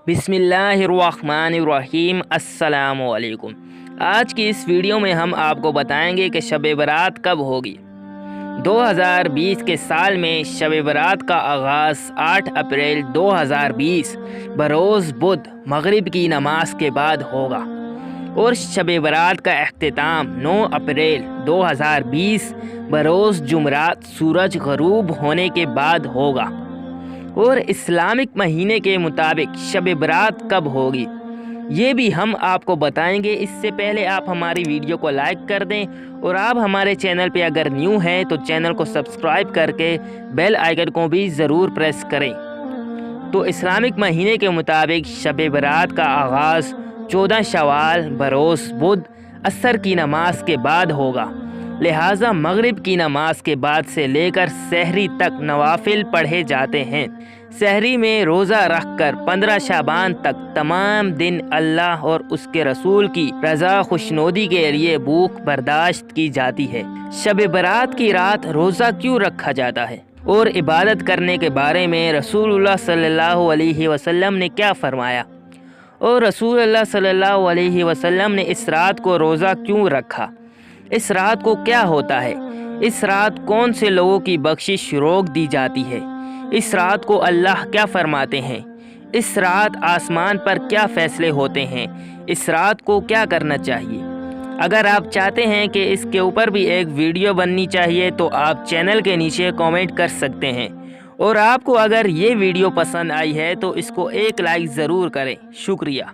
बिस्मिल्लाहिर्रहमानिर्रहीम। अस्सलाम वालेकुम। आज की इस वीडियो में हम आपको बताएंगे कि शब बारात कब होगी। 2020 के साल में शब बारात का आगाज़ 8 अप्रैल 2020 बरोज़ बुध मगरिब की नमाज के बाद होगा और शब बारात का अख्तिताम 9 अप्रैल 2020 बरोज़ जुमरात सूरज ग़रूब होने के बाद होगा। और इस्लामिक महीने के मुताबिक शब बारात कब होगी ये भी हम आपको बताएंगे। इससे पहले आप हमारी वीडियो को लाइक कर दें और आप हमारे चैनल पे अगर न्यू हैं तो चैनल को सब्सक्राइब करके बेल आइकन को भी ज़रूर प्रेस करें। तो इस्लामिक महीने के मुताबिक शब बारात का आगाज़ 14 शवाल बरोज़ बुध असर की नमाज के बाद होगा, लिहाजा मगरिब की नमाज के बाद से लेकर सहरी तक नवाफिल पढ़े जाते हैं। सहरी में रोज़ा रखकर 15 शाबान तक तमाम दिन अल्लाह और उसके रसूल की रज़ा खुशनुदी के लिए भूख बर्दाश्त की जाती है। शब बारात की रात रोज़ा क्यों रखा जाता है और इबादत करने के बारे में रसूलुल्लाह सल्लल्लाहु अलैहि वसल्लम ने क्या फरमाया और रसूलुल्लाह सल्लल्लाहु अलैहि वसल्लम ने इस रात को रोज़ा क्यों रखा, इस रात को क्या होता है, इस रात कौन से लोगों की बख्शिश रोक दी जाती है, इस रात को अल्लाह क्या फरमाते हैं, इस रात आसमान पर क्या फ़ैसले होते हैं, इस रात को क्या करना चाहिए। अगर आप चाहते हैं कि इसके ऊपर भी एक वीडियो बननी चाहिए तो आप चैनल के नीचे कमेंट कर सकते हैं। और आपको अगर ये वीडियो पसंद आई है तो इसको एक लाइक ज़रूर करें। शुक्रिया।